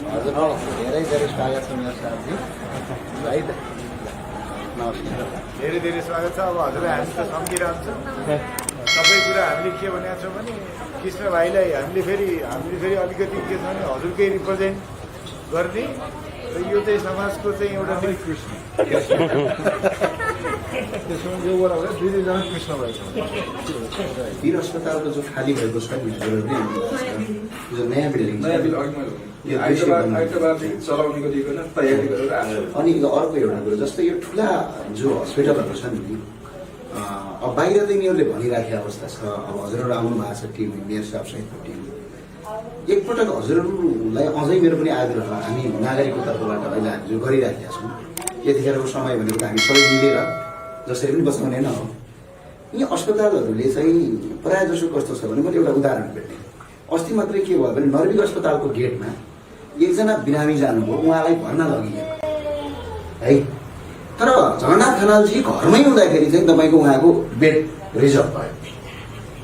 धेरै धेरै स्वागत छ मेरो साथी है त। नमस्कार। धेरै धेरै स्वागत छ। अब हजुरलाई हामी त सम्झिरहन्छौँ सबै कुरा। हामीले के भनेका छौँ भने कृष्ण भाइलाई हामीले फेरि अलिकति के छ भने हजुरकै रिप्रेजेन्ट गर्ने र यो चाहिँ समाजको चाहिँ एउटा फेरि कृष्ण त्यसमा यो बराबर दुई दुईजना कृष्ण भएको वीर अस्पतालको जो खाली भएको छ जो नयाँ बिल्डिङ चलाउनेको दिइकन तयारी गरेर आयो। अनि अर्को एउटा कुरो जस्तै यो ठुला जो हस्पिटलहरू छन् नि अब बाहिर त यिनीहरूले भनिराखेको अवस्था छ। अब हजुरहरू आउनु भएको छ टिम मेयर साहब सहितको टिम एकपटक हजुरहरूलाई अझै मेरो पनि आग्रह हामी नागरिकको तर्फबाट अहिले हामी जो गरिराखेका छौँ यतिखेरको समय भनेको त हामी सबै मिलेर जसरी पनि बचाउने न हो। यी अस्पतालहरूले चाहिँ प्रायः जसो कस्तो छ भने मैले एउटा उदाहरण भेटेँ। अस्ति मात्रै के भयो भने नर्विक अस्पतालको गेटमा एकजना बिरामी जानुभयो, उहाँलाई भर्ना लगियो है। तर झरना खनालजी घरमै हुँदाखेरि चाहिँ तपाईँको उहाँको बेड रिजर्भ भयो।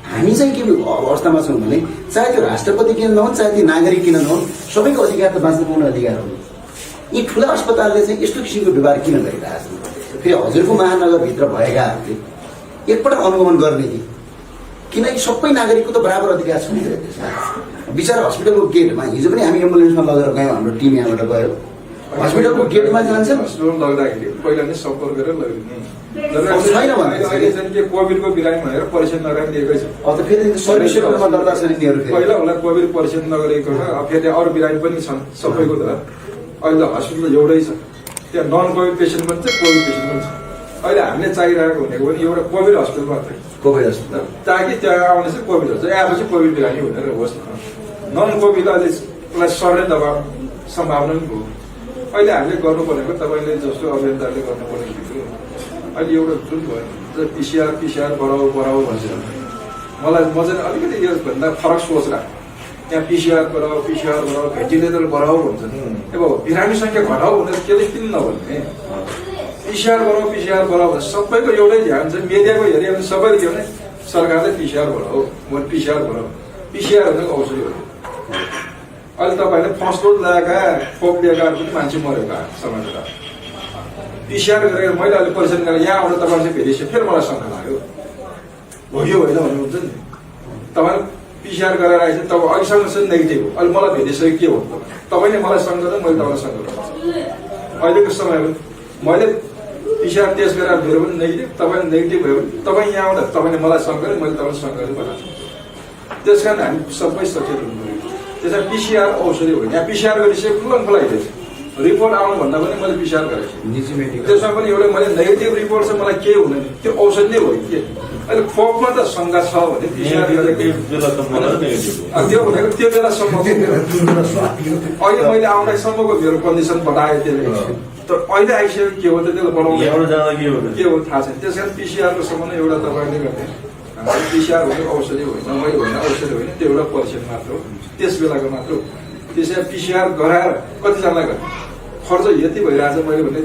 हामी चाहिँ के अवस्थामा छौँ भने चाहे त्यो राष्ट्रपति किन नहुन् चाहे त्यो नागरिक किन नहुन् सबैको अधिकार त बाँच्न पाउने अधिकार हो। यी ठुला अस्पतालले चाहिँ यस्तो किसिमको व्यवहार किन गरिरहेको छ? फेरि हजुरको महानगरभित्र भएकाहरूले एकपटक अनुगमन गर्ने कि किनकि सबै नागरिकको त बराबर अधिकार छ नि। बिचरा हस्पिटलको गेटमा हिजो पनि हामी एम्बुलेन्समा लगेर गयौँ, हाम्रो टिम यहाँबाट गयो। हस्पिटलको गेटमा जान्छ हस्पिटल लग्दाखेरि पहिला नै सम्पर्क गरेर लगिदिने छैन भने कोभिडको बिरामी भनेर परीक्षण नगरिदिएकै छ। अब त फेरि सर्भिसमा दर्ता छ यिनीहरू पहिला होला कोभिड परीक्षण नगरेको फेरि अरू बिरामी पनि छन् सबैको त। अहिले हस्पिटल एउटै छ, त्यहाँ नन कोभिड पेसेन्ट पनि छ, कोभिड पेसेन्ट पनि छ। अहिले हामीले चाहिरहेको भनेको पनि एउटा कोभिड हस्पिटल मात्रै, कोभिड हस्पिटल ताकि त्यहाँ आउने चाहिँ कोभिड हुन्छ, आएपछि कोभिड बिरामी भनेर होस् न। नन कोभिड अलिकलाई सर्ने दबाब सम्भावना पनि भयो। अहिले हामीले गर्नुपर्नेको तपाईँले जस्तो अभियन्ताले गर्नुपर्ने अहिले एउटा जुन भयो पिसिआर बढाऊ भन्छ। मलाई म चाहिँ अलिकति योभन्दा फरक सोच राख्छु। त्यहाँ पिसिआर बढाऊ भेन्टिलेटर बढाऊ भन्छन्। अब बिरामी सङ्ख्या घटाऊ भनेर केही किन नभन्ने? पिसिआर बढाऊ सबैको एउटै ध्यान छ। मिडियाको हेऱ्यो भने सबैले के भने सरकारले पिसिआर बढाऊ पिसिआर भनेको औषधि हो। अहिले तपाईँले फर्स्ट डोज लगाएका खोप लिएका पनि मान्छे मरेका समाजमा पिसिआर गरेर मैले अहिले परीक्षण गरेर यहाँ आउँदा तपाईँले चाहिँ भेटिसक्यो। फेरि मलाई शङ्का लाग्यो हो कि होइन भन्नुहुन्छ नि। तपाईँ पिसिआर गरेर आएछ तपाईँ अहिलेसम्म चाहिँ नेगेटिभ हो, अहिले मलाई भेटिसक्यो के हो तपाईँले मलाई शङ्का त मैले तपाईँलाई शङ्का गर्छु। अहिलेको समयमा मैले पिसिआर टेस्ट गरेर मेरो पनि नेगेटिभ, तपाईँले नेगेटिभ भयो भने तपाईँ यहाँ आउँदा तपाईँले मलाई शङ्का गरेँ, मैले तपाईँलाई शङ्का गरेँ बनाएको छु। त्यस कारण हामी सबै सचेत हुनु पऱ्यो। त्यसमा पिसिआर औषधि होइन, यहाँ पिसिआर गरिसके खुल्ला आइदिएछ। रिपोर्ट आउनुभन्दा पनि मैले पिसिआर गरेको छु। त्यसमा पनि एउटा मैले नेगेटिभ रिपोर्ट छ, मलाई के हुँदैन, त्यो औषधि नै हो कि अहिले खोपमा त शङ्का छ भने पिसिआर गरेको त्यो भनेको त्यो बेलासम्म अहिले मैले आउँदासम्मको मेरो कन्डिसन बढाएँ त्यसले। तर अहिले आइसक्यो के हो त त्यसलाई बनाउने के हो थाहा छैन। त्यस कारण पिसिआरको सम्बन्ध एउटा तपाईँले गर्ने पिसिआर भनेको औषधि होइन, मैले होइन औषधि होइन, त्यो एउटा परीक्षण मात्र हो, त्यस बेलाको मात्र हो। त्यसै पिसिआर गराएर कतिजनालाई गर्ने खर्च यति भइरहेछ। मैले भने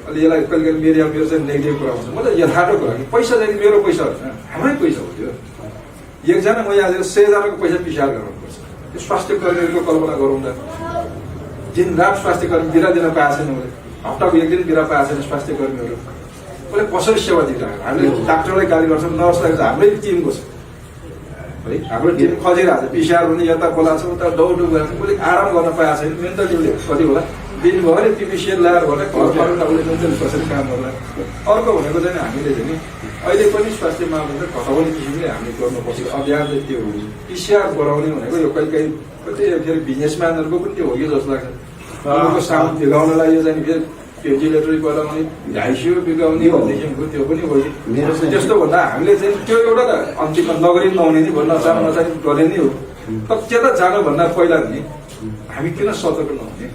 अहिले यसलाई कहिले कहिले मेरो चाहिँ नेगेटिभ कुरा हुन्छ। म त यथार्थ कुरा कि पैसा चाहिँ मेरो पैसा होइन, हाम्रै पैसा हो त्यो। एकजना म यहाँ 100जनाको पैसा पिसिआर गराउनुपर्छ। त्यो स्वास्थ्य कर्मीहरूको कल्पना गरौँ त। दिन रात स्वास्थ्य कर्मी बिरा दिन पाएको छैन, मैले हप्ताको एक दिन बिरा पाएको छैन स्वास्थ्य कर्मीहरू। उसले कसरी सेवा दिइरहेको? हामीले डाक्टरलाई गाली गर्छौँ, नर्सलाई हाम्रै टिमको छ है, हाम्रो टिम खजिरहेको छ। पिसिआर भने यता बोलाएको छ उता दौडौँ गरेर उसले आराम गर्न पाएको छैन। मेन्टली उसले कति होला दिनभरि पिपिसिएल ल्याएर भने घर फर्केर उसले मेन्टली कसरी काम गर्ला। अर्को भनेको चाहिँ हामीले चाहिँ अहिले पनि स्वास्थ्य मापदण्ड घटाउने किसिमले हामीले गर्नुपर्छ। अभियान चाहिँ त्यो हो। पिसिआर बढाउने भनेको यो कहिले काहीँ कति फेरि बिजनेसम्यानहरूको पनि त्यो हो कि जस्तो लाग्छ। उनीहरूको सामान बिगाउनलाई यो चाहिँ फेरि भेन्टिलेटर बनाउने आइसियु बिगाउने भनेदेखिको त्यो पनि हो कि त्यस्तो भन्दा हामीले चाहिँ त्यो एउटा त अन्तिममा नगरी नहुने नि भन्न नचाहिँ गर्ने नै हो। तर त्यता जानुभन्दा पहिला नि हामी किन सतर्क नहुने?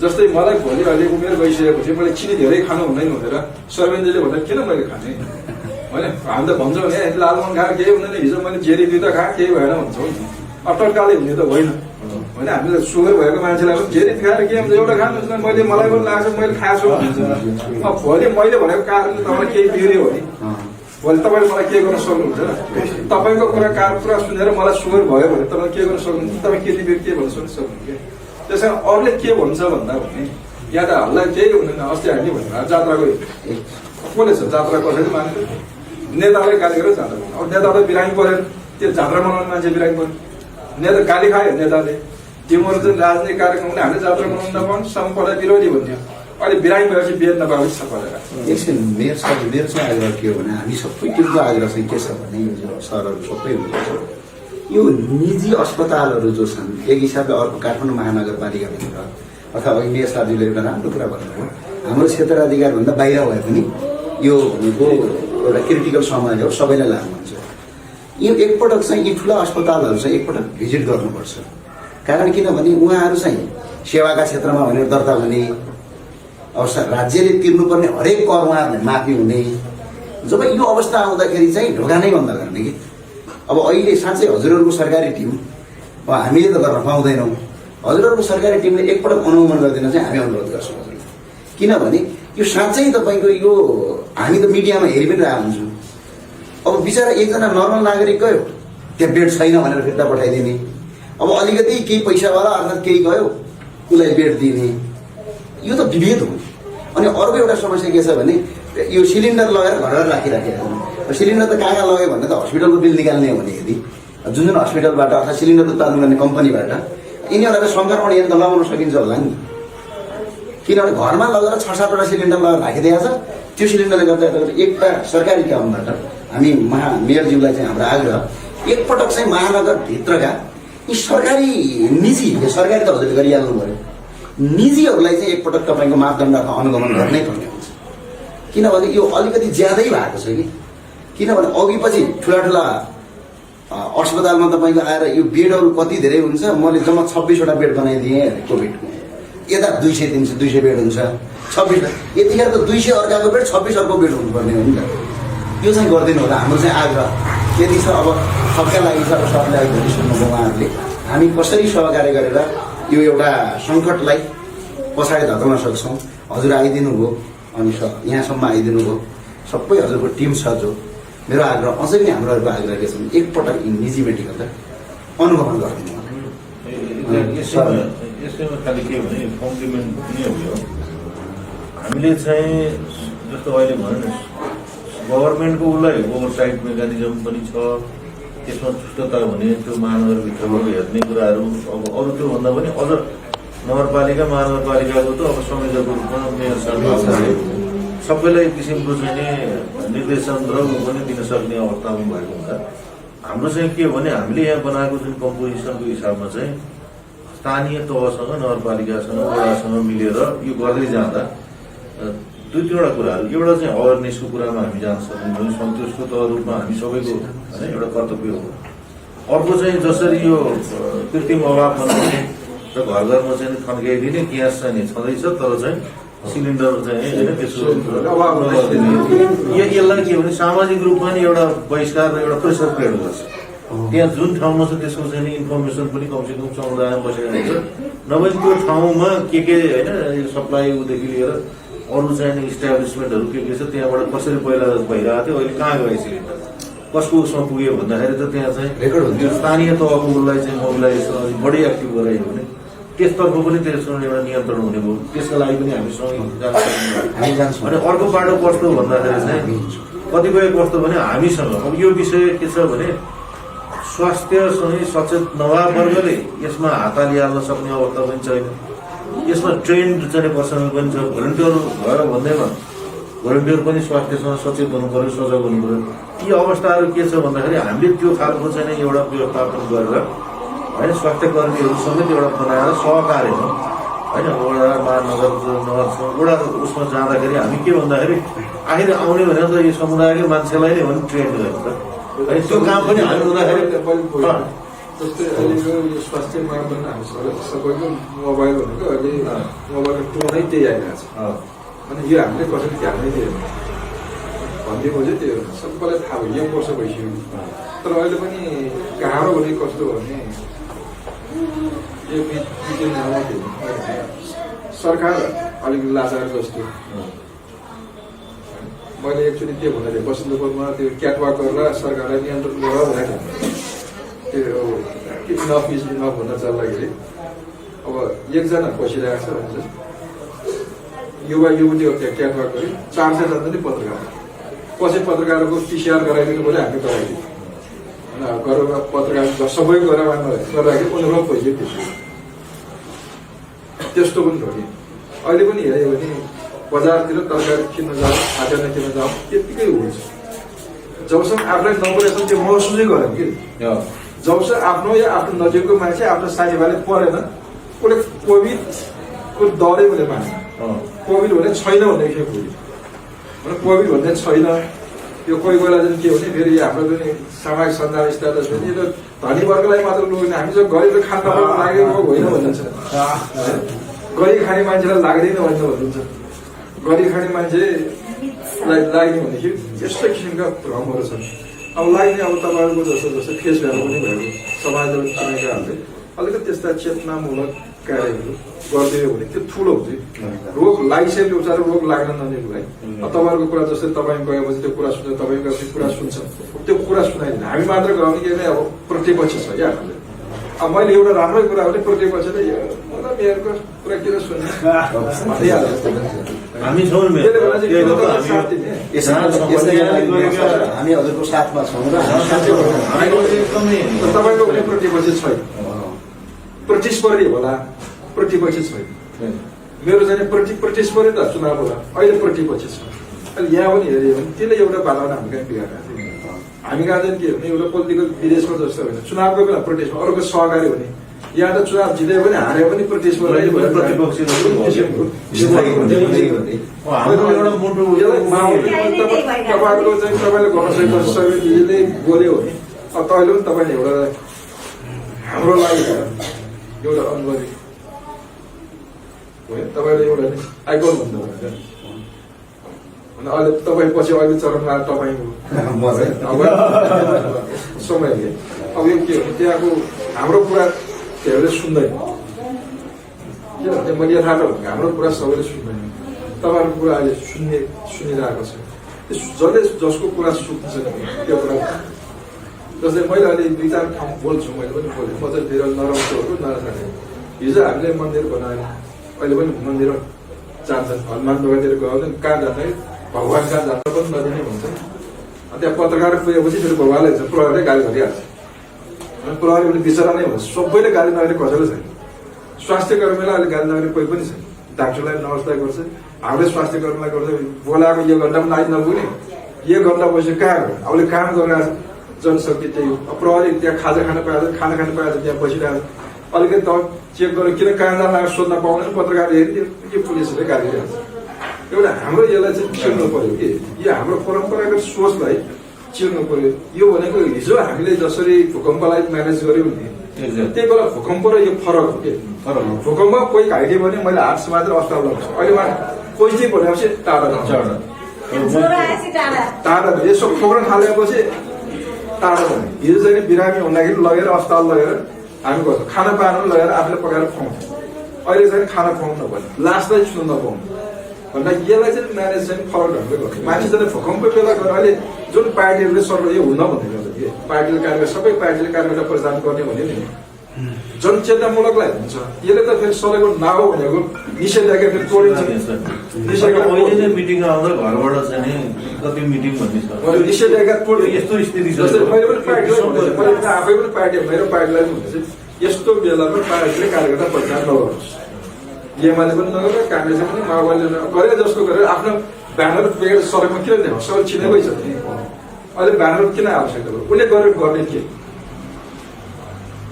जस्तै मलाई भोलि अहिले उमेर गइसकेपछि मैले चिनी धेरै खानु हुँदैन भनेर सर्वेन्जीले भन्दा किन मैले खाने होइन? हामी त भन्छौँ भने लालमोहन खाएर केही हुँदैन, हिजो मैले जेरी दुध खाएँ केही भएन भन्छौँ नि। अटक्काले हुने त होइन होइन। हामीले सुगर भएको मान्छेलाई पनि जेरी खाएर के हुन्छ एउटा खानुहोस् न, मैले मलाई पनि लाग्छ मैले खाएको छु भन्छ। अब भोलि मैले भनेको कारणले तपाईँलाई केही बिग्रियो भने भोलि तपाईँले मलाई के गर्न सक्नुहुन्छ र? तपाईँको कुरा पुरा सुनेर मलाई सुगर भयो भने तपाईँ के गर्न सक्नुहुन्छ? तपाईँ केटी व्यक्ति भन्न सक्नुहुन्छ? त्यस कारण अरूले के भन्छ भन्दा भने यहाँ त हामीलाई केही हुँदैन। अस्ति हामी भनेर जात्रा गयो, कसले छ जात्रा कसरी मान्छ? नेताले गाली गरेर जात्रा गर्नु। अब नेता त बिरामी परेन, त्यो जात्रा मनाउने मान्छे बिरामी पऱ्यो, नेता गाली खायो नेताले। तिमीहरू चाहिँ राजनीतिक कार्यक्रमले हामीले जात्रा मनाउनु नपाउनु, सम्पदा विरोधी भन्थ्यो। अहिले बिरामी भएपछि बेद नपाउने छ परेर। एकछिन मेरो चाहिँ आग्रह के हो भने हामी सबै टिमको आग्रह चाहिँ के छ भने यो जो सरहरू सबै हुनुहुन्छ यो निजी अस्पतालहरू जो छन् एक हिसाबले अर्को काठमाडौँ महानगरपालिकाभित्र अथवा अघि मेयर साहबजीले एउटा राम्रो कुरा भन्नुभयो, हाम्रो क्षेत्राधिकारभन्दा बाहिर भए पनि यो भनेको एउटा क्रिटिकल समय हो, सबैलाई लागु हुन्छ। यो एकपटक चाहिँ यी ठुला अस्पतालहरू चाहिँ एकपटक भिजिट गर्नुपर्छ। कारण किनभने उहाँहरू चाहिँ सेवाका क्षेत्रमा भनेर दर्ता हुने, अब राज्यले तिर्नुपर्ने हरेक कर उहाँहरूले माफी हुने, जब यो अवस्था आउँदाखेरि चाहिँ ढोका नै बन्द गर्ने कि अब अहिले साँच्चै हजुरहरूको सरकारी टिम अब हामीले त गर्न पाउँदैनौँ, हजुरहरूको सरकारी टिमले एकपटक अनुगमन गरिदिन चाहिँ हामी अनुरोध गर्छौँ हजुर। किनभने यो साँच्चै तपाईँको यो हामी त मिडियामा हेरि पनि रहेको हुन्छौँ, अब बिचरा एकजना नर्मल नागरिक गयो त्यहाँ बेड छैन भनेर फिर्ता पठाइदिने, अब अलिकति केही पैसावाला अर्थात् केही गयो उसलाई बेड दिने, यो त विभेद हो। अनि अर्को एउटा समस्या के छ भने यो सिलिन्डर लगाएर घर घर राखिराखेको हो। सिलिन्डर त कहाँ लग्यो भने त हस्पिटलको बिल निकाल्ने हो भने यदि जुन जुन हस्पिटलबाट अर्थात् सिलिन्डर उत्पादन गर्ने कम्पनीबाट यिनीहरूलाई सङ्क्रमण यन्त्र लगाउन सकिन्छ होला नि, किनभने घरमा लगेर 6-7वटा सिलिन्डर लगाएर राखिदिएको छ। त्यो सिलिन्डरले गर्दा एउटा सरकारी कामबाट हामी मेयरज्यूलाई चाहिँ हाम्रो आग्रह एकपटक चाहिँ महानगरभित्रका यी सरकारी निजी सरकारी त हजुरले गरिहाल्नु पऱ्यो, निजीहरूलाई चाहिँ एकपटक तपाईँको मापदण्ड अथवा अनुगमन गर्नै पर्ने हुन्छ। किनभने यो अलिकति ज्यादै भएको छ कि, किनभने अघि पछि ठुला अस्पतालमा तपाईँको आएर यो बेडहरू कति धेरै हुन्छ, मैले जम्मा 26वटा बेड बनाइदिएँ कोभिडको, यता 200-300 बेड हुन्छ 26, यतिखेर त 200 अर्काको बेड 26 अर्को बेड हुनुपर्ने हो नि त। यो चाहिँ गरिदिनु होला हाम्रो चाहिँ आग्रह यदि छ। अब सबका लागि छ, अब सबलाई भोलि सुन्नुभयो उहाँहरूले हामी कसरी सहकार्य गरेर यो एउटा सङ्कटलाई पछाडि धपाउन सक्छौँ। हजुर आइदिनु भयो अनि यहाँसम्म आइदिनु भयो, सबै हजुरको टिम छ जो मेरो आग्रह अझै पनि हाम्रोहरूको आग्रह के छ भने एकपटक निजी मेडिकललाई अनुगमन गरिदिनु होला। यसैमा खालि के भने कम्प्लिमेन्ट पनि हो। हामीले चाहिँ जस्तो अहिले भनौँ न गभर्मेन्टको उसलाई ओभरसाइट मेकानिजम पनि छ, त्यसमा चुस्तता हुने त्यो महानगरभित्रको हेर्ने कुराहरू। अब अरू त्योभन्दा पनि अझ नगरपालिका महानगरपालिकाको त अब संयोजकको रूपमा मेयर साहबले सबैलाई किसिमको चाहिँ निर्देशन र पनि दिन सक्ने अवस्थामा भएको हुन्छ। हाम्रो चाहिँ के हो भने हामीले यहाँ बनाएको जुन कम्पोजिसनको हिसाबमा चाहिँ स्थानीय तहसँग नगरपालिकासँग वडासँग मिलेर यो गर्दै जाँदा 2-3वटा कुराहरू, एउटा चाहिँ अवेरनेसको कुरामा हामी जान सक्छौँ, सन्तोषको तह रूपमा हामी सबैको होइन एउटा कर्तव्य हो। अर्को चाहिँ जसरी यो कृत्रिम अभाव बनाउने र घर घरमा चाहिँ थन्काइदिने ग्यास चाहिँ छँदैछ तर चाहिँ सिलिन्डर चाहिँ होइन त्यसको अभाव नगरिदिने, यसलाई के भने सामाजिक रूपमा नि एउटा बहिष्कार र एउटा प्रेसर क्रिएट गर्छ। त्यहाँ जुन ठाउँमा छ त्यसको चाहिँ इन्फर्मेसन पनि कमसेकम समुदायमा बसेको हुन्छ, नभए त्यो ठाउँमा के होइन सप्लाई उदेखि लिएर अरू चाहिँ इस्टाब्लिसमेन्टहरू के छ त्यहाँबाट कसरी पहिला भइरहेको थियो, अहिले कहाँ गयो सिलिन्डर, कसको उसमा पुग्यो भन्दाखेरि त त्यहाँ चाहिँ त्यो स्थानीय तहको उसलाई चाहिँ मोबिलाइजेसन अलिक बढी एक्टिभ गरायो भने त्यसतर्फ पनि त्यसमा एउटा नियन्त्रण हुने भयो। त्यसका लागि पनि हामी सँगै जान्छौँ। अनि अर्को बाटो कस्तो भन्दाखेरि चाहिँ कतिपय कस्तो भने हामीसँग अब यो विषय के छ भने स्वास्थ्यसँग सचेत नभए वर्गले यसमा हात हालिहाल्न सक्ने अवस्था पनि छैन। यसमा ट्रेन्ड चाहिँ पर्सनल पनि छ, भोलिन्टियर भएर भन्दैमा भोलिन्टियर पनि स्वास्थ्यसँग सचेत हुनु पर्यो, सजग हुनु पर्यो। यी अवस्थाहरू के छ भन्दाखेरि हामीले त्यो खालको चाहिँ एउटा व्यवस्थापन गरेर होइन स्वास्थ्य कर्मीहरू समेत एउटा बनाएर सहकार्यमा होइन वडा महानगर वडा उसमा जाँदाखेरि हामी के भन्दाखेरि आखिर आउने भनेर त यो समुदायकै मान्छेलाई नै हो नि ट्रेन गर्नु त, अनि त्यो काम पनि हामी हुँदाखेरि जस्तै अहिलेको यो स्वास्थ्य मापदण्ड हामी सबैको मोबाइल भनेको अहिले मोबाइलको टोनै त्यही आइरहेको छ। अनि यो हामीले कसरी ध्यान नै दिएन भनिदिएको चाहिँ त्यो सबैलाई थाहा भयो, 1 वर्ष भइसक्यो। तर अहिले पनि गाह्रो भने कस्तो भने यो सरकार अलिकति लाचार जस्तो। मैले एक्चुअली के भन्दाखेरि बसन्तपुरमा त्यो क्याटवाक गरेर सरकारलाई नियन्त्रण गर भनेको त्यो इनफ इज इनफ भन्न चल्दाखेरि अब एकजना बसिरहेको छ भन्छ युवा युवतीहरू त्यहाँ क्याटवाक गरी 400 जना नै पत्रकार पछि पत्रकारको PCR गराइदिनु पऱ्यो हामी गराइदियो होइन गरेर पत्रकार सबै गर्दाखेरि उनीहरू पैसा दिन्छ त्यस्तो पनि हो कि अहिले पनि हेऱ्यो भने बजारतिर तरकारी किन्न जाऊ खाद्यान्न किन्न जाऊ त्यत्तिकै हुन्छ जबसम्म आफूलाई नपरेसम्म त्यो महसुसै गरेन कि जबसम्म आफ्नो या आफ्नो नजिकको मान्छे आफ्नो साथीभाइले परेन उसले कोभिडको डरै उसले मान्छ कोभिड भन्ने छैन भन्ने के कोभिड भन्ने छैन यो कोही बेला चाहिँ के भने फेरि हाम्रो पनि सामाजिक सञ्जाल स्ट्याटस पनि यो धनी वर्गलाई मात्र लोग्ने हामी चाहिँ गरिब खान लागेको होइन भनिन्छ गरिब खाने मान्छेलाई लाग्दैन भन्ने भन्नुहुन्छ गरिब खाने मान्छेलाई लाग्ने भनेदेखि यस्तै किसिमका भ्रमहरू छन् अब लाग्ने अब तपाईँहरूको जस्तो जस्तो फेस भ्यालु पनि भएको समाजले चिनेकाहरूले अलिकति त्यस्ता चेतनामूलक कार्यहरू गरिदियो भने त्यो ठुलो हुन्छ रोग लागिसकेको उपचार रोग लाग्न नदिनुलाई तपाईँहरूको कुरा जस्तै तपाईँ गएपछि त्यो कुरा सुन्छ तपाईँ गएपछि कुरा सुन्छ त्यो कुरा सुनाइदिनु हामी मात्र गयो भने के नै अब प्रतिपक्ष छ क्या हामीले अब मैले एउटा राम्रै कुरा भने प्रतिपक्षले मेयरको कुरा किन सुन्ने हामी छौँ हामी हजुरको साथमा छौँ र तपाईँको कुनै प्रतिपक्ष छैन प्रतिस्पर्धी होला प्रतिपक्ष छैन मेरो चाहिँ प्रतिस्पर्धी त चुनाव होला अहिले प्रतिपक्ष छ अहिले यहाँ पनि हेऱ्यो भने त्यसले एउटा बाधामा हामी कहाँ बिगारेको थियो हामी कहाँ चाहिँ के भने एउटा पोलिटिकल विदेशमा जस्तो होइन चुनावको बेला प्रतिस्पर्धा अर्को सहकारी हुने यहाँ त चुनाव जित्यो भने हारे पनि प्रतिस्पर्धा तपाईँको चाहिँ तपाईँले गर्न सक्ने बोल्यो भने अब तपाईँले पनि तपाईँले एउटा हाम्रो लागि एउटा अनुभवी तपाईँले एउटा आइकन भन्नुभयो अनि अहिले तपाईँ पछि अहिले चरणमा तपाईँ समयले अब यो के हो त्यहाँको हाम्रो कुरा सबैले सुन्दैन किनभने मैले यथार्थ भनेको हाम्रो कुरा सबैले सुन्दैन तपाईँहरूको कुरा अहिले सुनिरहेको छ जसले जसको कुरा सुन्छ त्यो कुरा जस्तै मैले अहिले 2-4 ठाउँ बोल्छु मैले पनि बोलेँ म चाहिँ फेरि नराम्रो नराख्ने हिजो हामीले मन्दिर बनायौँ अहिले पनि मन्दिर जान्छन् हनुमान ढोकातिर गयो भने कहाँ जाँदै भगवान् कहाँ जान्छ पनि नदिने भन्छ त्यहाँ पत्रकार पुगेपछि फेरि भगवान्लाई हुन्छ प्रहरीले गाली गरिहाल्छ प्रहरी पनि बिचरा नै हुन्छ सबैले गाली नगर्ने कसैले छैन स्वास्थ्य कर्मीलाई अहिले गाली नगर्ने कोही पनि छैन डाक्टरलाई नमस्कार गर्छ हामीले स्वास्थ्य कर्मीलाई गर्छ बोलाएको यो घन्टा पनि आइ नपुग्ने यो घन्टा बसेर कहाँ गयो अहिले काम गरिरहेको जनशक्ति त्यही प्रहरी त्यहाँ खाजा खान पाएछ खाना खान पाएछ त्यहाँ बसिरहेको अलिकति त चेक गरेर किन कहाँ जान लागेर सोध्न पाउँदैन पत्रकार हेरिदियो के पुलिसले गाली दिइहाल्छ एउटा हाम्रो यसलाई चाहिँ चिर्नु पर्यो कि यो हाम्रो परम्परागत सोचलाई चिर्नु पर्यो यो भनेको हिजो हामीले जसरी भूकम्पलाई म्यानेज गर्यौँ नि त्यही बेला भूकम्प र यो फरक हो कि भूकम्प कोही घाइते भने मैले हात समातेर अस्पताल लगाउँछु अहिले कोही चाहिँ भनेपछि टाढा यसो खोक्न थालेपछि टाढा भने हिजो चाहिँ बिरामी हुँदाखेरि लगेर अस्पताल लगेर हामी गर्छौँ खाना पाएन लगेर आफूले पकाएर खुवाउँछौँ अहिले चाहिँ खाना खुवाउनु नपर्ने लास्टलाई छुनु नपाउनु भन्दा यसलाई चाहिँ म्यानेज चाहिँ फरक ढङ्गले गर्छ मानिसहरूले भूकम्प बेला गरेर अहिले जुन पार्टीहरूले सर्व यो हुन भन्दै गर्छ कि पार्टीले कार्यक्रम सबै पार्टीले कार्यक्रम परिचालन गर्ने भन्यो नि जनचेतनामूलकलाई हुन्छ यसले त फेरि सबैको नागो भनेको निषेधाज्ञा फेरि तोडिन्छ मिटिङ आउँदा घरबाट चाहिँ कति मिटिङ भन्ने छ निषेधाज्ञा तोड्यो यस्तो स्थिति छ जस्तै मैले पनि पार्टीलाई आफै पनि पार्टी मेरो पार्टीलाई पनि हुन्छ यस्तो बेलामा पार्टीले कार्यकर्ता परिचालन नगर्नुहोस् एमाले पनि नगरेर काङ्ग्रेसले पनि माओवादीले गरे जस्तो गरेर आफ्नो ब्यानर पुगेर सडकमा किन ल्याउँ सबै चिनेकै छ अहिले ब्यानर किन आवश्यकता भयो उसले गरेर गर्ने के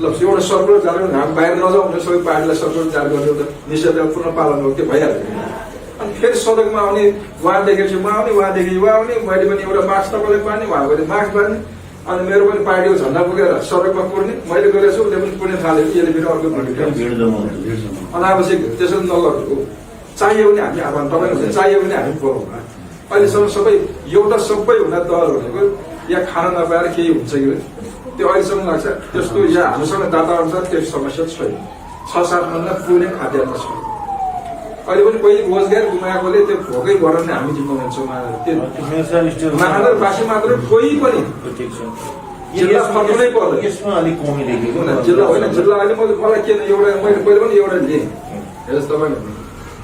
ल एउटा सर्कुलर जारी हामी बाहिर नजाउँ भने सबै पार्टीलाई सर्कुलर जारी गर्ने एउटा निषेधाज्ञा पूर्ण पालन हो त्यो भइहाल्छ अनि फेरि सडकमा आउने उहाँ देखेपछि म आउने उहाँ देखेपछि उहाँ आउने मैले पनि एउटा मास्क तपाईँलाई पार्ने उहाँको मास्क बाँध्ने अनि मेरो पनि पार्टीको झन्डा पुगेर सडकमा कुर्ने मैले गरेको छु उसले पनि कुर्ने थाल्यो यसले फेरि अर्को अनावश्यक त्यसरी नगर्नु चाहियो भने हामी आह्वान तपाईँको चाहियो भने हामी बोलाउँ अहिलेसम्म सबै एउटा सबै हुँदा दल भनेको यहाँ खान नपाएर केही हुन्छ कि त्यो अहिलेसम्म लाग्छ त्यस्तो यहाँ हामीसँग डाटा अनुसार त्यो समस्या छैन 6-7 महिना पुग्ने खाद्यान्न छ अहिले पनि कोही रोजगार गुमाएकोले त्यो भोकै गर्न नै हामी जिम्मा हुन्छौँ महानगरवासी मात्र कोही पनि जिल्ला फर्कनै पर्दैन। यसमा अलिक कमी देखेको जिल्ला होइन, जिल्ला अहिले मलाई के एउटा मैले पहिले पनि एउटा लिएँ। हेर्नुहोस् तपाईँले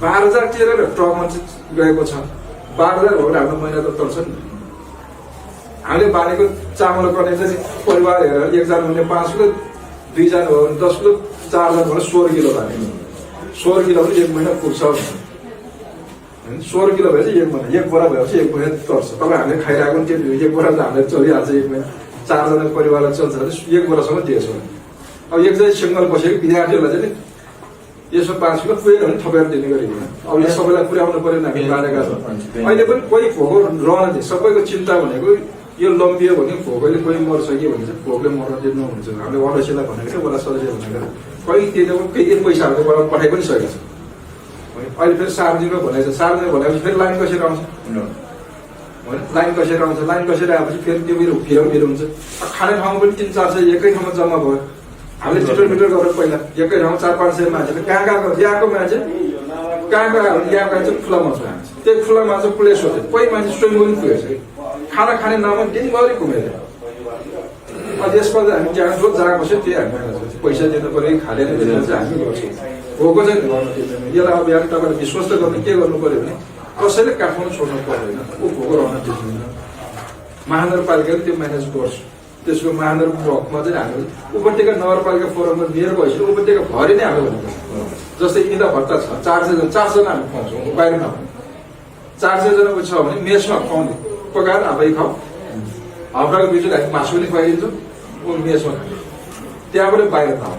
12,000 टेरेर ट्रकमा चाहिँ गएको छ। 12,000 हो भने हाम्रो महिना त टर्छ नि। हामीले बाँडेको चामल गर्ने चाहिँ परिवार हेरेर एकजना भने 5 किलो, 2 जना हो भने 10 किलो, 4 जना भने 16 किलो बाँडे। 16 किलो भने 1 महिना पुग्छ। 16 किलो भएपछि 1 महिना, 1 बोरा भएपछि 1 महिना टर्छ। तपाईँ हामीले खाइरहेको त्यो 1 बोरा त हामीले चलिहाल्छ 1 महिना। 4 जना परिवारलाई चल्छ भने 1 बोरासम्म दिएछ। अब एकजना सिङ्गल बसेको विद्यार्थीहरूलाई चाहिँ यसो 5 किलो पुगेन भने थपेर दिने गरिब। अब यो सबैलाई पुर्याउनु पऱ्यो नि, हामी बाँडेका छौँ। अहिले पनि कोही भोको रहन दि, सबैको चिन्ता भनेको यो लम्बियो भने भोकैले कोही मर्छ कि भने चाहिँ भोकले मर्न दिनु हुन्छ। हामीले अडसिएलाई भनेको थियो, वडा सदस्य भनेको कोही त्यही केही पैसाहरूको बाट पठाइ पनि सकेको छ। अहिले फेरि सार्वजनिक भनेको छ, सार्वजनिक भनेपछि फेरि लाइन कसेर आउँछ, लाइन कसेर आउँछ। लाइन कसेर आएपछि फेरि त्यो मेरो हुन्छ। खाने ठाउँमा पनि 300-400 एकै ठाउँमा जम्मा भयो। हामीले मिटर गरेर पहिला एकै ठाउँमा 400-500 मान्छेले कहाँ यहाँको मान्छे कहाँ यहाँ मान्छे खुला मासु खान्छ। त्यही खुला मासु प्लेस हो, कोही मान्छे स्वयं पनि पुगेछ। खाना खाने नाममा दिनभरि घुमेर यसमा हामी जहाँ जहाँ बस्यो त्यही हामी पैसा दिनु पऱ्यो, खाँदैन चाहिँ हामी गर्छौँ। भोको चाहिँ गर्नु दिँदैन। यसलाई अब यहाँ तपाईँले विश्वस्त गर्नु के गर्नु पऱ्यो भने कसैले काठमाडौँ छोड्नु पर्दैन, ऊ भोको रहन दिँदैन। महानगरपालिकाले त्यो म्यानेज गर्छ। त्यसको महानगर ब्लकमा चाहिँ हामीले उपत्यका नगरपालिका फोरममा लिएर गएपछि उपत्यका भरि नै हामीले भन्नुपर्छ। जस्तै इँदा भत्ता छ 400 जना हामी पाउँछौँ बाहिर नभए। 400 जनाको छ भने मेसमा खुवाउने, पकाएर आफै खाऊ। हप्ताको बिचमा हामी मासु पनि खुवाइदिन्छौँ, ऊ मेसमा खान्छ। त्यहाँबाट बाहिर खाऊ।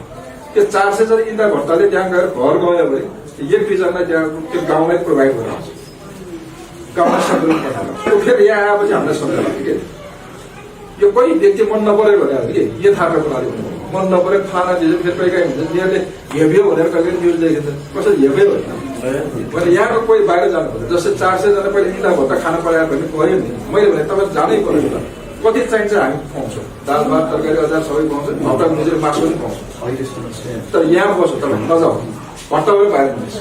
त्यो 400 जना इँदा भत्ताले त्यहाँ गएर घर गयो भने 1-2 त्यहाँ त्यो गाउँलाई प्रोभाइड गरेर आउँछ। गाउँलाई सन्तुलन पठाएर फेरि यहाँ आएपछि हामीलाई सम्झना के यो कोही व्यक्ति मन नपऱ्यो भने के यथार्थ लागि मन नपऱ्यो खाना दिन्छ फेरि कोही कहीँ हुन्छ यहाँले हेभ्यो भनेर कहिले न्युज देखिन्छ। कसरी हेभ्यो भने यहाँको कोही बाहिर जानुपर्छ। जस्तै 400 जना पहिले इँदा भत्ता खाना परायो भने गयो नि, मैले भने तपाईँ जानै पऱ्यो नि त। कति चाहिन्छ हामी पाउँछौँ, दाल भात तरकारी अचार सबै पाउँछ। हप्ताको बिचमा मासु पनि पाउँछ। तर यहाँ बस्छ तपाईँ नजाऊ, भत्ताबाट बाहिर बस्छ।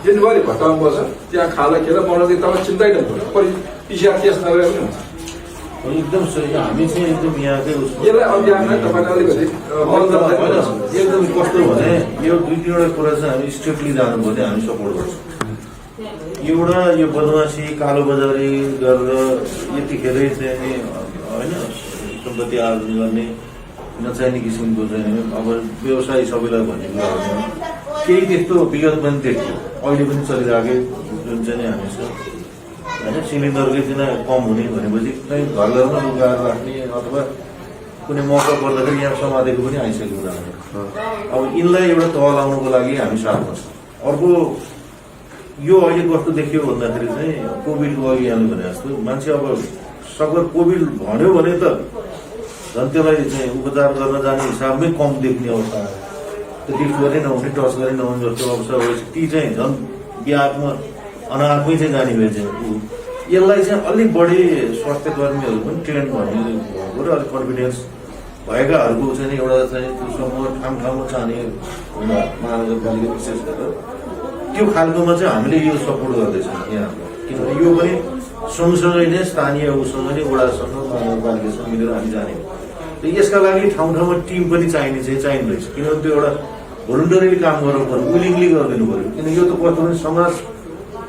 दिनभरि भत्तामा बस्छ, त्यहाँ खाला खेला बनाउँदै तपाईँ चिन्तै नपर्छ। कोही PCR टेस्ट नगरे पनि हुन्छ। एकदम सही। हामी चाहिँ एकदम यहाँकै यसलाई अभियानलाई तपाईँले अलिकति एकदम कस्तो भने यो 2-3वटा कुरा चाहिँ हामी स्ट्रिक्टली जानुपर्ने हामी सपोर्ट गर्छौँ। एउटा यो बदमासी कालोबजारी गरेर यतिखेरै चाहिँ होइन सम्पत्ति आर्जन गर्ने नचाहिने किसिमको चाहिँ अब व्यवसाय सबैलाई भन्ने कुरा होइन। केही त्यस्तो विगत पनि देखियो, अहिले पनि चलिरहेकै जुन चाहिँ हामी छ होइन। सिलिन्डरकै चाहिँ कम हुने भनेपछि कहीँ घर घरमा लुगाएर राख्ने अथवा कुनै मौका पर्दाखेरि यहाँ समातेको पनि आइसकेको कुरा हो। अब यिनलाई एउटा तह लाउनुको लागि हामी साथमा छौँ। अर्को यो अहिले कस्तो देखियो भन्दाखेरि चाहिँ कोभिडको अघि यहाँले भने जस्तो मान्छे अब सबै कोभिड भन्यो भने त झन् त्यसलाई चाहिँ उपचार गर्न जाने हिसाबमै कम देख्ने अवस्था आयो। त्यो लिफ्ट गरी नहुने, टच गरी नहुने जस्तो अवस्था भएपछि ती चाहिँ झन् बिहामा अनाहकमै चाहिँ जाने भए चाहिँ यसलाई चाहिँ अलिक बढी स्वास्थ्य कर्मीहरू पनि ट्रेन भन्ने भएको र अलिक कन्फिडेन्स भएकाहरूको चाहिँ एउटा चाहिँ त्यो समूह ठाउँमा चाहने महानगरपालिका विशेष गरेर त्यो खालकोमा चाहिँ हामीले यो सपोर्ट गर्दैछौँ यहाँ। किनभने यो पनि सँगसँगै नै स्थानीय उसँग नै वडासँग महानगरपालिकासँग मिलेर हामी जाने। यसका लागि ठाउँमा टिम पनि चाहिने चाहिँ चाहिने रहेछ। किनभने त्यो एउटा भोलिन्टरीली काम गर्नु पर्यो, विलिङली गरिदिनु पर्यो। किन यो त कस्तो पनि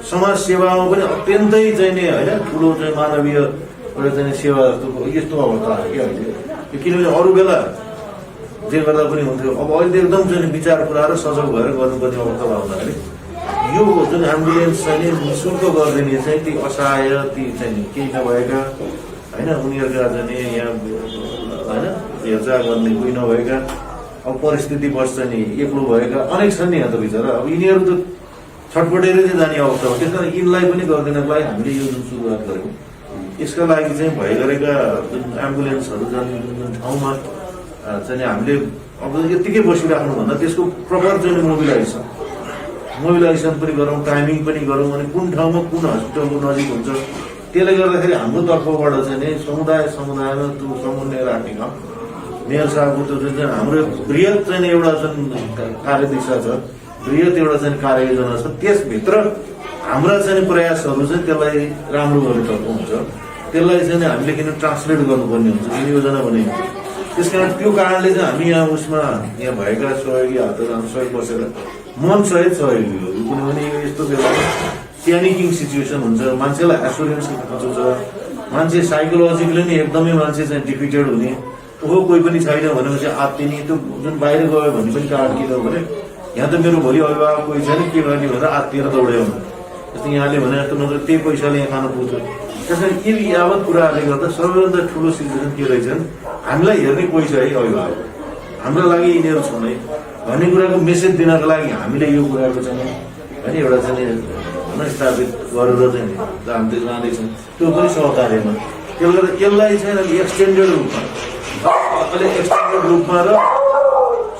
समाज सेवामा पनि अत्यन्तै चाहिँ नि होइन ठुलो चाहिँ मानवीय एउटा चाहिँ सेवा जस्तो यस्तो अवस्था आयो क्या अहिले। किनभने अरू बेला जे गर्दा पनि हुन्थ्यो, अब अहिले एकदम चाहिँ विचार कुरा र सजग भएर गर्नुपर्ने अवस्था आउँदाखेरि यो जुन एम्बुलेन्स चाहिँ नि निःशुल्क गरिदिने चाहिँ ती असहाय ती चाहिँ केही नभएका होइन उनीहरूका चाहिँ यहाँ होइन हेरचाह गर्ने कोही नभएका अब परिस्थिति बस्छ नि एक्लो भएका अनेक छन् नि यहाँ त बिचरा। अब यिनीहरू त छटपटेरै चाहिँ जाने अवस्था हो। त्यस कारण यिनलाई पनि गरिदिनको लागि हामीले यो जुन सुरुवात गरेको यसका लागि चाहिँ भइगरेका जुन एम्बुलेन्सहरू जुन ठाउँमा चाहिँ हामीले अब यत्तिकै बसिराख्नुभन्दा त्यसको प्रपर चाहिँ मोबिलाइजेसन पनि गरौँ, टाइमिङ पनि गरौँ, अनि कुन ठाउँमा कुन हस्पिटलको नजिक हुन्छ त्यसले गर्दाखेरि हाम्रो तर्फबाट चाहिँ नि समुदायमा त्यो समन्वय राख्ने काम मेयर साहबको त्यो जुन हाम्रो बृहत चाहिँ एउटा जुन कार्यदिशा छ, बृहत एउटा चाहिँ कार्ययोजना छ, त्यसभित्र हाम्रा चाहिँ प्रयासहरू चाहिँ त्यसलाई राम्रो गर्नेतर्फ हुन्छ। त्यसलाई चाहिँ हामीले किन ट्रान्सलेट गर्नुपर्ने हुन्छ जुन योजना भने त्यस कारण त्यो कारणले चाहिँ हामी यहाँ उसमा यहाँ भएका सहयोगी हातहरू सहयोग बसेर मन सहित सहयोगी हो किनभने यो यस्तो बेला प्यानिकिङ सिचुएसन हुन्छ मान्छेलाई एसुरेन्स हुन्छ मान्छे साइकोलोजिकली नै एकदमै मान्छे चाहिँ डिफिटेड हुने ओहो कोही पनि छैन भनेपछि आत्तिने त्यो जुन बाहिर गयो भने पनि कार्ड किनभने यहाँ त मेरो भोलि अभिभावक कोही छैन के गर्ने भनेर आत्तिएर दौड्याउनु जस्तो यहाँले भने जस्तो नत्र त्यही पैसाले यहाँ खानु पुग्छ त्यसरी यी यावत कुराहरूले गर्दा सबैभन्दा ठुलो सिचुएसन के रहेछन् हामीलाई हेर्ने कोही छ है अभिभावक हाम्रो लागि यिनीहरू छन् है भन्ने कुराको मेसेज दिनको लागि हामीले यो कुराको चाहिँ होइन एउटा चाहिँ स्थापित गरेर चाहिँ हामीले जाँदैछौँ त्यो पनि सहकार्यमा त्यसले गर्दा यसलाई चाहिँ एक्सटेन्डेड रूपमा अहिले एक्सटेन्डेड रूपमा र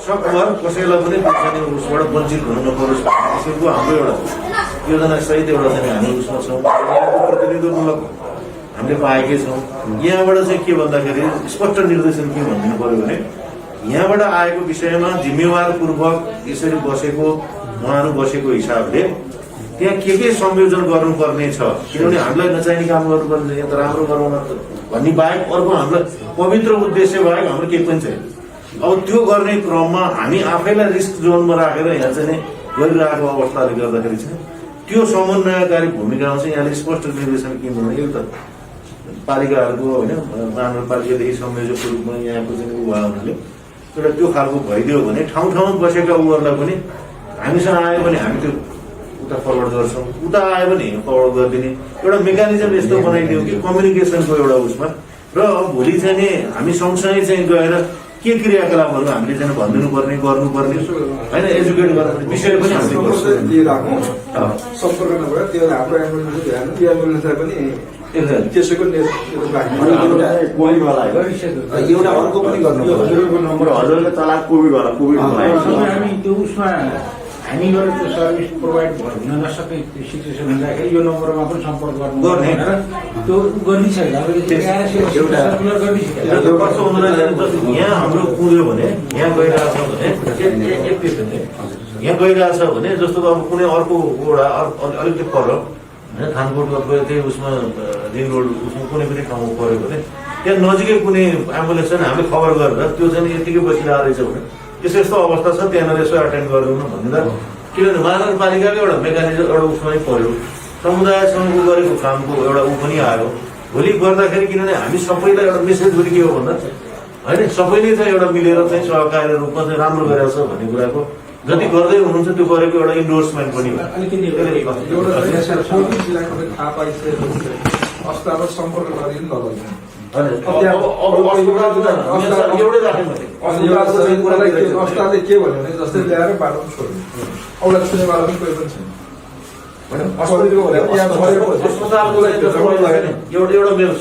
सकभर कसैलाई पनि उसबाट वञ्चित हुन नपरोस् भन्ने किसिमको हाम्रो एउटा योजना सहित एउटा चाहिँ हामी उसमा छौँ यहाँको प्रतिनिधित्वमूलक हामीले पाएकै छौँ यहाँबाट चाहिँ के भन्दाखेरि स्पष्ट निर्देशन के भनिदिनु पर्यो भने यहाँबाट आएको विषयमा जिम्मेवारपूर्वक यसरी बसेको उहाँहरू बसेको हिसाबले त्यहाँ के संयोजन गर्नुपर्ने छ किनभने हामीलाई नचाहिने काम गर्नुपर्ने यहाँ त राम्रो गरौँ भन्ने बाहेक अर्को हामीलाई पवित्र उद्देश्य बाहेक हाम्रो केही पनि छैन अब त्यो गर्ने क्रममा हामी आफैलाई रिस्क जोनमा राखेर यहाँ चाहिँ गरिरहेको अवस्थाले गर्दाखेरि चाहिँ त्यो समन्वयकारी भूमिकामा चाहिँ यहाँले स्पष्ट निर्देशन के भन्नु एउटा पालिकाहरूको होइन महानगरपालिकादेखि संयोजकको रूपमा यहाँको चाहिँ उ भयो हुनाले एउटा त्यो खालको भइदियो भने ठाउँ ठाउँमा बसेका उहरूलाई पनि हामीसँग आयो भने हामी त्यो उता फरवर्ड गर्छौँ उता आयो भने फरवर्ड गरिदिने एउटा मेकानिजम यस्तो बनाइदिउँ कि कम्युनिकेसनको एउटा उसमा र भोलि चाहिँ नि हामी सँगसँगै चाहिँ गएर के क्रियाकलापहरू हामीले चाहिँ भनिदिनु पर्ने गर्नुपर्ने होइन एजुकेट गर्ने विषय पनि हामीले सम्पर्क नभएर त्यो हाम्रो एम्बुलेन्स ध्यान त्यो एम्बुलेन्सलाई पनि त्यसैको एउटा अर्को पनि गर्नु हजुरले तला कोभिडवाला हामी त्यो उसमा हामी गएर त्यो सर्भिस प्रोभाइड हुन नसक्ने सिचुएसन हुँदाखेरि यो नम्बरमा पनि सम्पर्क गर्नु भनेर त्यो यहाँ हाम्रो पुग्यो भने यहाँ गइरहेछ भने जस्तो अब कुनै अर्को वडा अलिकति पर होइन थानकोट अथवा त्यही उसमा रिङ रोड उसमा कुनै पनि ठाउँमा पऱ्यो भने त्यहाँ नजिकै कुनै एम्बुलेन्स चाहिँ हामीले खबर गरेर त्यो चाहिँ यतिकै बसिरहेको रहेछ भने यस्तो अवस्था छ त्यहाँनिर यसो एटेन्ड गरिदिउँ न भनेर किनभने महानगरपालिकाको एउटा मेकानिजम एउटा उसमै पर्यो समुदायसँग गरेको कामको एउटा ऊ पनि आयो भोलि गर्दाखेरि किनभने हामी सबैलाई एउटा मेसेज भोलि के हो भन्दा होइन सबैले चाहिँ एउटा मिलेर चाहिँ सहकारी रूपमा चाहिँ राम्रो गरेको छ भन्ने कुराको जति गर्दै हुनुहुन्छ त्यो गरेको एउटा इन्डोर्समेन्ट पनि हो थाहा पाइसकेपछि अस्पतालमा सम्पर्क गरिदिनु नगर्नु अस्पतालले के भन्यो भने जस्तै ल्याएर बाटोमा छोड्नु औला छुनेवाला पनि कोही पनि छैन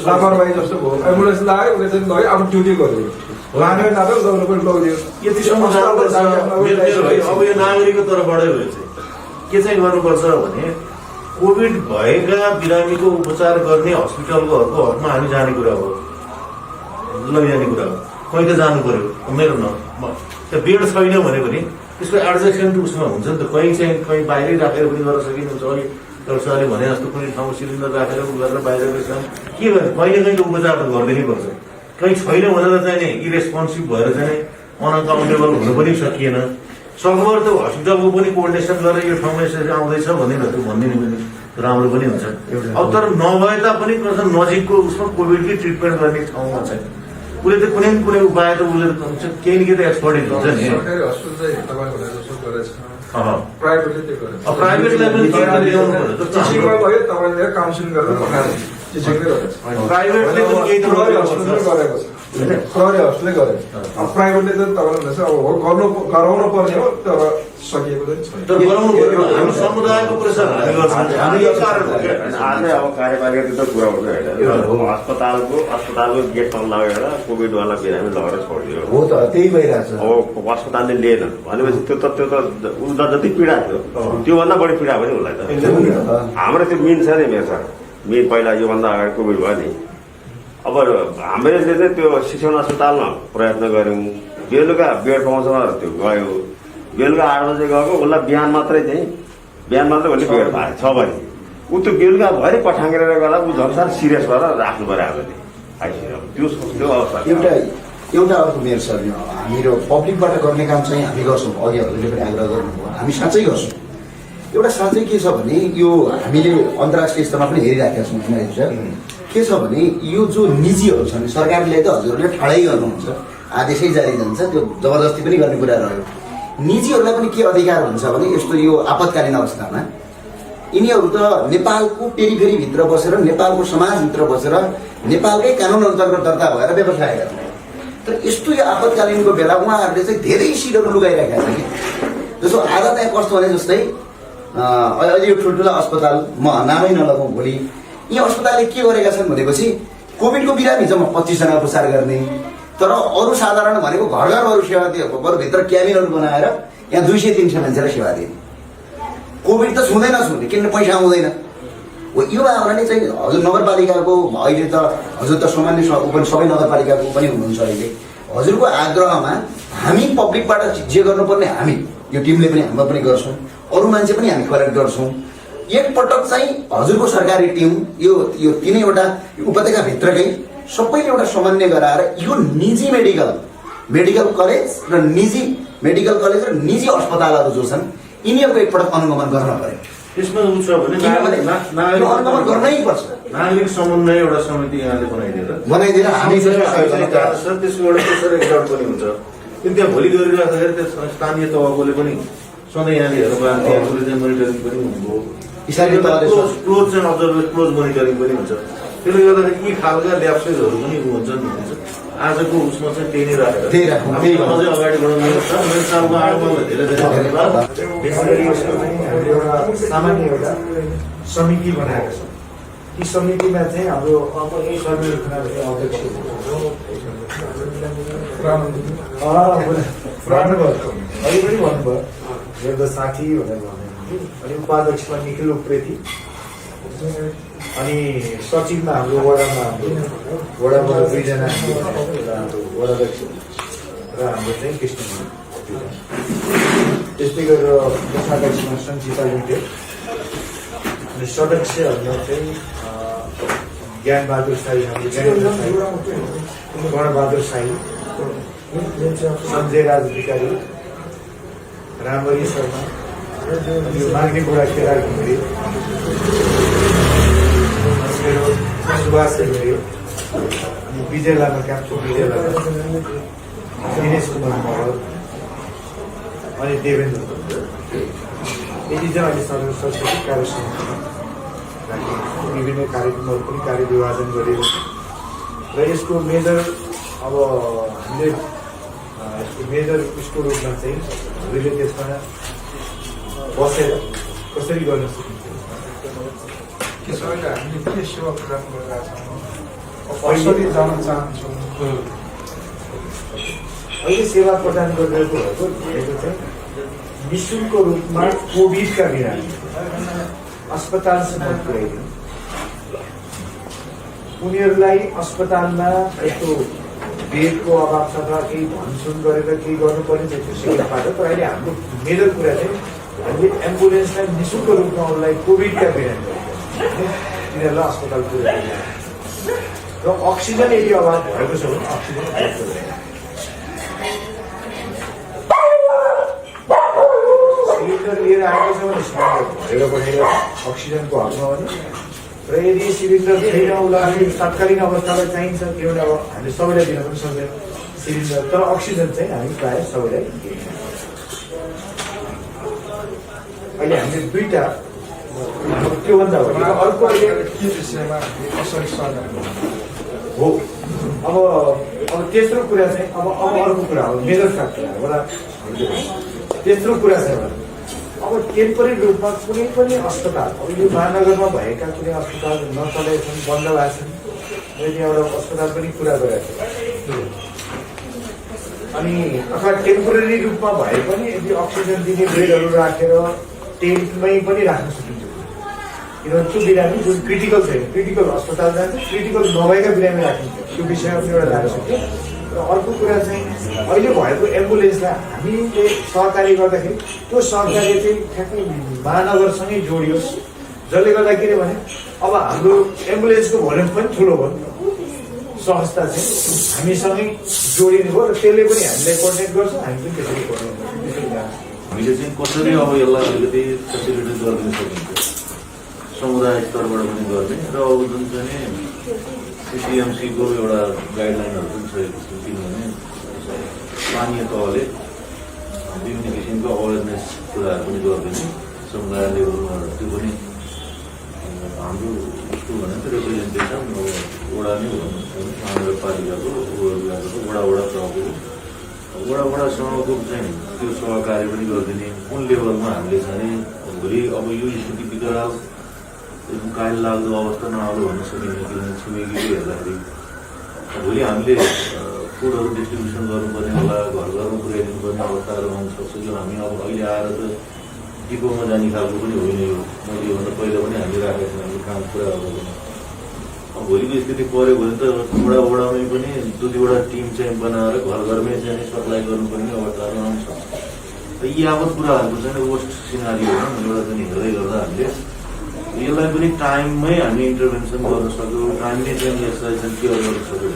लापरवाही जस्तो भयो एम्बुलेन्स लाग्यो उसले चाहिँ लग्यो अब ड्युटी गर्यो लाने नाता गर्नु पनि लगिदियो यतिसम्म अब यो नागरिकको तर्फबाटै हो के चाहिँ गर्नुपर्छ भने कोभिड भएका बिरामीको उपचार गर्ने हस्पिटलकोहरूको हकमा हामी जाने कुरा हो लैजाने कुरा हो कहीँ त जानु पर्यो मेरो त्यो बेड छैन भने पनि त्यसको एडजस्टमेन्ट उसमा हुन्छ नि त कहीँ चाहिँ कहीँ बाहिरै राखेर पनि गर्न सकिन्छ अलिक सरले भने जस्तो कुनै ठाउँ सिलिन्डर राखेर उ गरेर बाहिर गएछन् के गर्ने कहिले कहिले उपचार त गरिदिनै पर्छ कहीँ छैन भनेर चाहिँ नि इरेस्पोन्सिभ भएर चाहिँ अनअकाउन्टेबल हुनु पनि सकिएन सकभर त्यो हस्पिटलको पनि कोअर्डिनेसन गरेर यो ठाउँमा यसरी आउँदैछ भने त्यो भनिदिनु पनि राम्रो पनि हुन्छ अब तर नभए तापनि नजिकको उसमा कोभिडकै ट्रिटमेन्ट गर्ने ठाउँमा चाहिँ उसले त कुनै न कुनै उपाय त उसले केही न केही त एक्सपर्टिज हुन्छ नि सरकारी हस्पिटल चाहिँ तपाईँको जस्तो गरेछ प्राइभेटलाई प्राइभेटले त्यो गरेछ पनि टिचिङमा भयो तपाईँले काउन्सिलिङ गरेर पठाएर टिचिङले गरेछ प्राइभेटले पनि केही त गरेको छ सरकारी हस्पिटलले गरेछ अब प्राइभेटले त तपाईँले भनेछ अब गराउनु पर्ने हो तर सकिएको चाहिँ छैन तर गराउनु पर्यो हामी समुदायको प्रेसर हामी गर्छौँ हामी यो कारण हो क्या आजै अब कार्यपालिका त कुरा हुन्छ होइन अस्पतालको गेट तल लगेर कोभिडवाला बिरामी लगेर छोडिदियो हो त त्यही भइरहेछ अब अस्पतालले लिएन भनेपछि त्यो त उसलाई जति पीडा थियो त्योभन्दा बढी पीडा पनि उसलाई त हाम्रो त्यो मिन छ नि मेरो सर मिन पहिला योभन्दा अगाडि कोभिड भयो नि अब हामीले चाहिँ त्यो शिक्षण अस्पतालमा प्रयत्न गऱ्यौँ बेलुका बेड पाउँछ त्यो गयो बेलुका 8 बजे गएको उसलाई बिहान मात्रै भोलि बेड पायो 6 बजी ऊ त्यो बेलुका भरि पठाङ्गेर गला ऊ झन् साह्रो सिरियस भएर राख्नु पऱ्यो हामीले आइसिएम त्यो अवस्था एउटा अर्को मेरो सर हामीहरू पब्लिकबाट गर्ने काम चाहिँ हामी गर्छौँ। अघि हजुरले पनि आग्रह गर्नुभयो, हामी साँच्चै गर्छौँ। एउटा साँच्चै के छ भने यो हामीले अन्तर्राष्ट्रिय स्तरमा पनि हेरिराखेका छौँ होइन सर। के छ भने यो जो निजीहरू छन्, सरकारले त हजुरहरूले ठाडै गर्नुहुन्छ, आदेशै जारी जान्छ, त्यो जबरजस्ती पनि गर्ने कुरा रह्यो। निजीहरूलाई पनि के अधिकार हुन्छ भने यस्तो यो आपतकालीन अवस्थामा यिनीहरू त नेपालको पेरिफेरीभित्र बसेर, नेपालको समाजभित्र बसेर नेपालकै कानुन अन्तर्गत दर्ता भएर व्यवसाय गर्ने। तर यस्तो यो आपतकालीनको बेला उहाँहरूले चाहिँ धेरै सिटहरू लुगाइराखेका छ कि। जस्तो आज त्यहाँ कस्तो भने जस्तै अहिले यो ठुल्ठुला अस्पताल, म नामै नलगाउँ भोलि, यी अस्पतालले के गरेका छन् भनेपछि कोभिडको बिरामी जम्मा 25 जना उपचार गर्ने, तर अरू साधारण भनेको घर घरहरू सेवा दियो, घरभित्र क्याबिनहरू बनाएर यहाँ 200-300 मान्छेलाई सेवा दिने। कोभिड त छुँदैन किनभने पैसा आउँदैन। हो यो भावना चाहिँ हजुर नगरपालिकाको अहिले त हजुर त सामान्य सबै नगरपालिकाको पनि हुनुहुन्छ अहिले। हजुरको आग्रहमा हामी पब्लिकबाट जे गर्नुपर्ने हामी यो टिमले पनि हाम्रो पनि गर्छौँ, अरू मान्छे पनि हामी कलेक्ट गर्छौँ। एकपटक चाहिँ हजुरको सरकारी टिम यो तीनैवटा उपत्यकाभित्रकै सबैले एउटा समन्वय गराएर यो निजी मेडिकल कलेज र निजी अस्पतालहरू जो छन् यिनीहरूको एकपटक अनुगमन गर्न पर्यो। त्यसमा उ छ भने अनुगमन गर्नै पर्छ। नागरिक समन्वय एउटा समिति यहाँले बनाइदिएर हामी त्यसको एउटा प्रेसर एक्जाम पनि हुन्छ। किन त्यहाँ भोलि गरिराख्दाखेरि त्यो स्थानीय तहकोले पनि सधैँ यहाँले हेर्नुभयो, त्यहाँकोले चाहिँ मोनिटरिङ पनि हुनुभयो, क्लोज चाहिँ अब्जर्भर क्लोज मोनिटरिङ पनि हुन्छ। त्यसले गर्दाखेरि यी खालका ल्याप्सेसहरू पनि हुन्छन्। आजको उसमा चाहिँ त्यही नै राखेर अझै अगाडि बढाउनु मेरो सालको आगमनलाई धेरै एउटा सामान्य एउटा समिति बनाएका छौँ। यी समितिमा चाहिँ हाम्रो सर्वे अध्यक्ष अहिले पनि भन्नुभयो मेरो साथी भनेर भन्यो। अनि उपाध्यक्षमा निखिल उप्रेती, अनि सचिवमा हाम्रो वडाबाट 2 जना हाम्रो वडाध्यक्ष र हाम्रो चाहिँ कृष्ण, त्यस्तै गरेर कोषाध्यक्षमा सञ्चिता लुटे, अनि सदस्यहरूमा चाहिँ ज्ञानबहादुर साई, गणबहादुर साई, सञ्जय राज अधिकारी, रामरी शर्मा, माग्ने बुढा केदार घुमरे, सुभाष घुमरे, अनि विजय लामा क्याम्पको विजय लामा, दिनेश कुमार महल, अनि देवेन्द्र, यतिजना अहिले सांस्कृतिक कार्य समितिमा विभिन्न कार्यक्रमहरू पनि कार्यविभाजन गरिएको छ। र यसको मेजर अब हामीले यसको मेजर उसको रूपमा चाहिँ हामीले त्यसमा बसेर कसरी गर्न सकिन्छ हामीले के सेवा प्रदान गरिरहेका जान चाहन्छौँ। अहिले सेवा प्रदान गरिरहेको भनेको चाहिँ निःशुल्क रूपमा कोभिडका बिरामी अस्पतालसम्म पुर्याइदिनु, उनीहरूलाई अस्पतालमा यस्तो बेडको अभाव छ अथवा केही भनसुन गरेर केही गर्नुपर्ने छ त्यो सेवाबाट। तर अहिले हाम्रो मेजर कुरा चाहिँ हामीले एम्बुलेन्सलाई निःशुल्क रूपमा उनलाई कोभिडका बिरामी तिनीहरूलाई अस्पताल पुर्याइदिनु र अक्सिजन यदि अभाव भएको छ भने अक्सिजन सिलिन्डर लिएर आएको छ भने सिलिन्डर भरेर बढेर अक्सिजनको हकमा भने, र यदि सिलिन्डर छैन उसलाई तत्कालीन अवस्थालाई चाहिन्छ किनभने अब हामीले सबैलाई दिन पनि सक्दैन सिलिन्डर, तर अक्सिजन चाहिँ हामी प्रायः सबैलाई दिन्छ। अहिले हामीले 2टा त्योभन्दा अर्को के विषयमा कसरी सल्लाह हो। अब तेस्रो कुरा चाहिँ अब अर्को कुरा हो मेजर फ्याक्टर होला। तेस्रो कुरा चाहिँ अब टेम्परेरी रूपमा कुनै पनि अस्पताल, अब यो महानगरमा भएका कुनै अस्पताल नचलेका छन्, बन्द भएको छन्, मैले एउटा अस्पताल पनि कुरा गरेको छु। अनि अथवा टेम्पोरेरी रूपमा भए पनि यदि अक्सिजन दिने बेडहरू राखेर टेन्टमै पनि राख्न सकिन्छ। किनभने त्यो बिरामी जुन क्रिटिकल छैन, क्रिटिकल अस्पताल जान्छ, क्रिटिकल नभएका बिरामी राखिन्छ, त्यो विषयमा पनि एउटा लाग्न सक्यो। र अर्को कुरा चाहिँ अहिले भएको एम्बुलेन्सलाई हामीले सहकारी गर्दाखेरि त्यो सहकार्य चाहिँ ठ्याक्कै महानगरसँगै जोडियोस् जसले गर्दा के भने अब हाम्रो एम्बुलेन्सको भोल्युम पनि ठुलो भयो संस्था चाहिँ हामीसँगै जोडिनु भयो र त्यसले पनि हामीलाई कोर्डिनेट गर्छ हामी पनि त्यसरी कोर्डिनेट गर्छौँ त्यसरी जान्छ हामीले चाहिँ कसरी अब यसलाई अलिकति फेसिलिटी गरिदिन सकिन्छ समुदाय स्तरबाट पनि गर्ने र अब जुन चाहिँ सिटिएमसीको एउटा गाइडलाइनहरू पनि छ किनभने स्थानीय तहले विभिन्न किसिमको अवेरनेस कुराहरू पनि गरिदिने समुदाय लेभलमा त्यो पनि हाम्रो उसको भनेको रिप्रेजेन्टेसन वडा नै हो महानगरपालिकाको वडा तहको वडासँगको चाहिँ त्यो सहकार्य पनि गरिदिने कुन लेभलमा हामीले चाहिँ भोलि अब यो स्थिति विकराल एकदम कायल लाग्दो अवस्था नआउनु भन्न सकिन्छ किनभने छिमेकीले हेर्दाखेरि भोलि हामीले फुडहरू डिस्ट्रिब्युसन गर्नुपर्ने होला घर घरमा पुर्याइदिनु पर्ने अवस्थाहरू आउन सक्छ जो हामी अब अहिले आएर त डिपोमा जाने खालको पनि होइन यो मैले योभन्दा पहिला पनि हामीले राखेको छौँ हाम्रो काम पुरा गर्दैन अब भोलिको स्थिति पऱ्यो भने त वडामै पनि 2-3वटा टिम चाहिँ बनाएर घर घरमै चाहिँ सप्लाई गर्नुपर्ने अवस्थाहरू आउन सक्छ र यी यावत कुराहरूको चाहिँ वर्स्ट सिनारी हो एउटा पनि हेर्दै गर्दा हामीले यसलाई पनि टाइममै हामी इन्टरभेन्सन गर्न सक्यौँ टाइममै चाहिँ यसलाई चाहिँ केयर गर्न सक्यौँ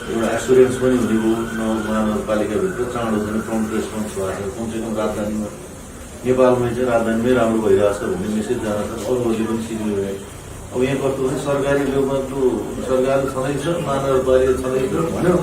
एउटा एसुरेन्स पनि हुने भयो महानगरपालिकाभित्र चाँडो चाहिँ प्रम्प्ट रेस्पोन्स भएको छ कमसेकम राजधानीमा नेपालमै चाहिँ राजधानीमै राम्रो भइरहेछ भन्ने मेसेज जान सक्छ अरूहरूले पनि सिक्नु अब यहाँ कस्तो भने सरकारी लेभलमा सरकार छँदैछ महानगरपालिका छँदैछ भन्यो